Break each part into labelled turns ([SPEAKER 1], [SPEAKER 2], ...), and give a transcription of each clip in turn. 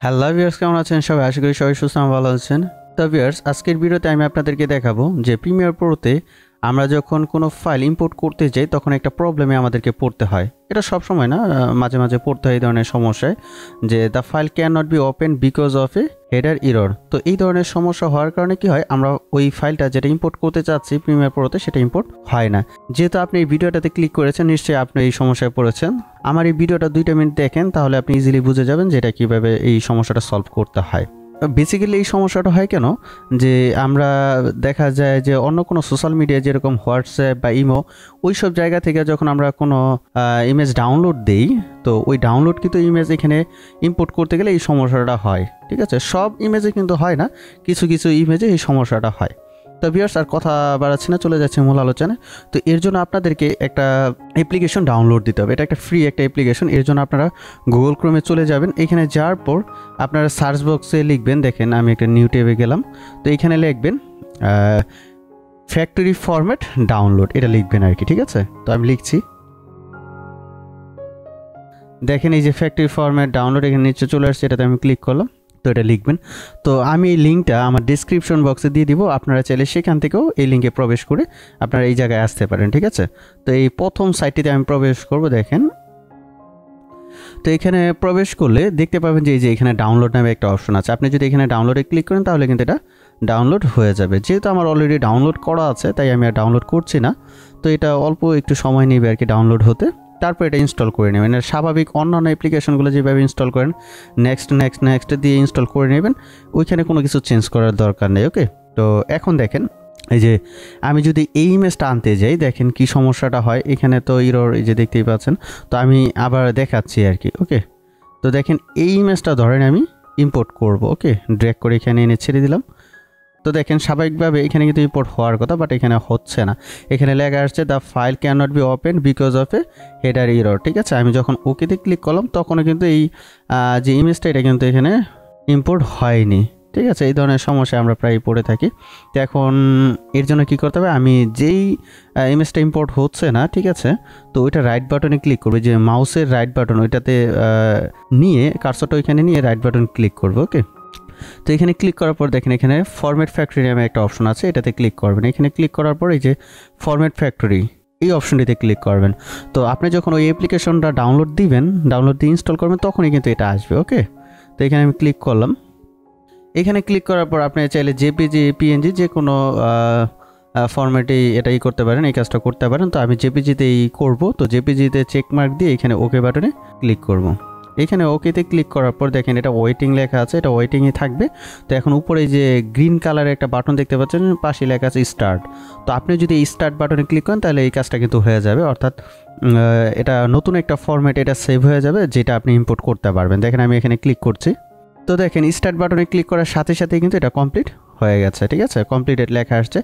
[SPEAKER 1] Hello viewers, কেমন আছেন সবাই? আশা করি সবাই সুস্থ এবং ভালো আছেন। তো ভিউয়ার্স, আজকের ভিডিওতে আমি আপনাদেরকে দেখাবো যে প্রিমিয়ার প্রোতে আমরা যখন কোনো ফাইল ইম্পোর্ট করতে যাই তখন একটা প্রবলেমে আমাদেরকে পড়তে হয়। এটা সব সময় না, মাঝে মাঝে পড়তে হয় এই ধরনের সমস্যায়, যে the file can not be open because of a header error. তো এই ধরনের সমস্যা হওয়ার কারণে কি হয়, আমরা ওই ফাইলটা যেটা ইম্পোর্ট করতে চাচ্ছি প্রিমিয়ার প্রোতে সেটা ইম্পোর্ট হয় না। যেহেতু আপনি এই ভিডিওটাতে ক্লিক করেছেন, নিশ্চয়ই আপনি এই সমস্যায় পড়েছেন। আমার এই ভিডিওটা 2 মিনিট দেখেন, তাহলে আপনি ইজিলি বুঝে যাবেন যে এটা কীভাবে এই সমস্যাটা সলভ করতে হয়। বেসিক্যালি এই সমস্যাটা হয় কেন, যে আমরা দেখা যায় যে অন্য কোনো সোশ্যাল মিডিয়া যেরকম হোয়াটসঅ্যাপ বা ইমো, ওই সব জায়গা থেকে যখন আমরা কোনো ইমেজ ডাউনলোড দিই, তো ওই ডাউনলোড কিন্তু ইমেজ এখানে ইম্পোর্ট করতে গেলে এই সমস্যাটা হয়। ঠিক আছে, সব ইমেজে কিন্তু হয় না, কিছু কিছু ইমেজে এই সমস্যাটা হয়। তো ভিউয়ার্স, আর কথা বাড়াচ্ছি না, চলে যাচ্ছে মূল আলোচনায়। তো এর জন্য আপনাদেরকে একটা অ্যাপ্লিকেশন ডাউনলোড দিতে হবে। এটা একটা ফ্রি একটা অ্যাপ্লিকেশন। এর জন্য আপনারা গুগল ক্রোমে চলে যাবেন। এখানে যাওয়ার পর আপনারা সার্চ বক্সে লিখবেন, দেখেন আমি একটা নিউ ট্যাবে গেলাম, তো এখানে লিখবেন ফ্যাক্টরি ফরম্যাট ডাউনলোড, এটা লিখবেন আর কি। ঠিক আছে, তো আমি লিখছি। দেখেন এই যে ফ্যাক্টরি ফরম্যাট ডাউনলোড এখানে নিচে চলে আসছে, এটাতে আমি ক্লিক করলাম। তো এটা লিখবেন। তো আমি এই লিঙ্কটা আমার ডিসক্রিপশন বক্সে দিয়ে দিব, আপনারা চাইলে সেখান থেকেও এই লিঙ্কে প্রবেশ করে আপনারা এই জায়গায় আসতে পারেন। ঠিক আছে, তো এই প্রথম সাইটটিতে আমি প্রবেশ করব। দেখেন, তো এখানে প্রবেশ করলে দেখতে পাবেন যে এই যে এখানে ডাউনলোড নামে একটা অপশন আছে। আপনি যদি এখানে ডাউনলোডে ক্লিক করেন তাহলে কিন্তু এটা ডাউনলোড হয়ে যাবে। যেহেতু আমার অলরেডি ডাউনলোড করা আছে তাই আমি আর ডাউনলোড করছি না। তো এটা অল্প একটু সময় নেবে আর কি ডাউনলোড হতে। তারপর এটা ইনস্টল করে নেবেন। স্বাভাবিক অন্যান্য অ্যাপ্লিকেশনগুলো যেভাবে ইনস্টল করেন, নেক্সট নেক্সট নেক্সট দিয়ে ইনস্টল করে নেবেন, ওইখানে কোনো কিছু চেঞ্জ করার দরকার নেই। ওকে, তো এখন দেখেন এই যে আমি যদি এই ইমেজটা আনতে যাই, দেখেন কি সমস্যাটা হয়। এখানে তো এরর এই যে দেখতেই পাচ্ছেন। তো আমি আবার দেখাচ্ছি আর কি। ওকে, তো দেখেন এই ইমেজটা ধরেন আমি ইম্পোর্ট করব। ওকে, ড্র্যাগ করে এখানে এনে ছেড়ে দিলাম। তো দেখেন স্বাভাবিকভাবে এখানে কিন্তু ইম্পোর্ট হওয়ার কথা, বাট এখানে হচ্ছে না। এখানে লেখা আসছে the file can not be open because of a header error. ঠিক আছে, আমি যখন ওকেতে ক্লিক করলাম তখনও কিন্তু এই যে ইমেজটা এটা কিন্তু এখানে ইম্পোর্ট হয়নি। ঠিক আছে, এই ধরনের সমস্যা আমরা প্রায় পড়ে থাকি। তো এখন এর জন্য কী করতে হবে, আমি যেই ইমেজটা ইম্পোর্ট হচ্ছে না, ঠিক আছে, তো ওইটা রাইট বাটনে ক্লিক করবে, যে মাউসের রাইট বাটন ওইটাতে নিয়ে কার্সরটা ওইখানে নিয়ে রাইট বাটন ক্লিক করবে। ওকে, তো এখানে ক্লিক করার পর দেখেন এখানে ফরম্যাট ফ্যাক্টরি নামে একটা অপশন আছে, এটাতে ক্লিক করবেন। এখানে ক্লিক করার পর এই যে ফরম্যাট ফ্যাক্টরি এই অপশনটিতে ক্লিক করবেন। তো আপনি যখন ওই অ্যাপ্লিকেশনটা ডাউনলোড দিবেন, ডাউনলোড দিয়ে ইনস্টল করবেন, তখনই কিন্তু এটা আসবে। ওকে, তো এখানে আমি ক্লিক করলাম। এখানে ক্লিক করার পর আপনি চাইলে জেপিজি পিএনজি যে কোনো ফরম্যাটেই এটাই করতে পারেন, এই কাজটা করতে পারেন। তো আমি জেপিজিতেই করব। তো জেপিজিতে চেকমার্ক দিয়ে এখানে ওকে বাটনে ক্লিক করব। এখানে ওকেতে ক্লিক করার পর দেখেন এটা ওয়েটিং লেখা আছে, এটা ওয়েটিংয়ে থাকবে। তো এখন উপরে যে গ্রিন কালারের একটা বাটন দেখতে পাচ্ছেন, পাশে লেখা আছে স্টার্ট। তো আপনি যদি এই স্টার্ট বাটনে ক্লিক করেন তাহলে এই কাজটা কিন্তু হয়ে যাবে, অর্থাৎ এটা নতুন একটা ফরম্যাট এটা সেভ হয়ে যাবে, যেটা আপনি ইম্পোর্ট করতে পারবেন। দেখেন আমি এখানে ক্লিক করছি। তো দেখেন স্টার্ট বাটনে ক্লিক করার সাথে সাথেই কিন্তু এটা কমপ্লিট হয়ে গেছে। ঠিক আছে, কমপ্লিটেড লেখা আসছে।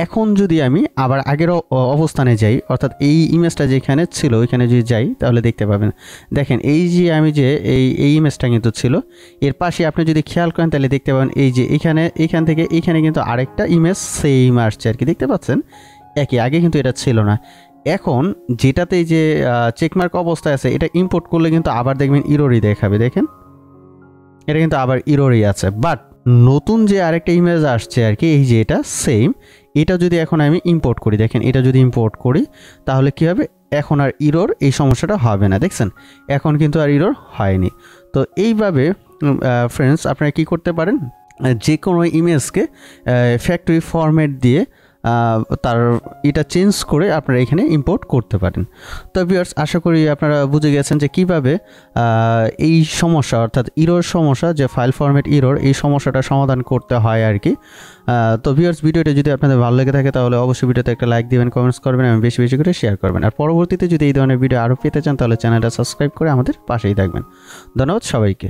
[SPEAKER 1] এখন যদি আমি আবার আগের অবস্থানে যাই, অর্থাৎ এই ইমেজটা যেখানে ছিল ওইখানে যদি যাই তাহলে দেখতে পাবেন, দেখেন এই যে আমি যে এই ইমেজটা কিন্তু ছিল, এর পাশে আপনি যদি খেয়াল করেন তাহলে দেখতে পাবেন এই যে এখান থেকে এখানে কিন্তু আরেকটা ইমেজ সেম আসছে আর কি, দেখতে পাচ্ছেন একই। আগে কিন্তু এটা ছিল না। এখন যেটাতে এই যে চেকমার্ক অবস্থায় আছে এটা ইম্পোর্ট করলে কিন্তু আবার দেখবেন ইরোরই দেখাবে। দেখেন এটা কিন্তু আবার ইরোরই আছে, বাট নতুন যে আরেকটা ইমেজ আসছে আর কি, এই যে এটা সেম, এটা যদি এখন আমি ইম্পোর্ট করি, দেখেন এটা যদি ইম্পোর্ট করি তাহলে কি হবে, এখন আর ইরোর এই সমস্যাটা হবে না। দেখছেন এখন কিন্তু আর ইরোর হয়নি। তো এইভাবে ফ্রেন্ডস আপনারা কি করতে পারেন, যে কোনো ইমেজকে ফ্যাক্টরি ফরম্যাট দিয়ে তার এটা চেঞ্জ করে আপনারা এখানে ইম্পোর্ট করতে পারেন। তো ভিউয়ার্স, আশা করি আপনারা বুঝে গেছেন যে কিভাবে এই সমস্যা, অর্থাৎ ইরোর সমস্যা, যে ফাইল ফরম্যাট ইরোর, এই সমস্যাটা সমাধান করতে হয় আর কি। তো ভিউয়ার্স, ভিডিওটা যদি আপনাদের ভালো লেগে থাকে তাহলে অবশ্যই ভিডিওতে একটা লাইক দিবেন, কমেন্টস করবেন এবং বেশি বেশি করে শেয়ার করবেন। আর পরবর্তীতে যদি এই ধরনের ভিডিও আরও পেতে চান তাহলে চ্যানেলটা সাবস্ক্রাইব করে আমাদের পাশেই থাকবেন। ধন্যবাদ সবাইকে।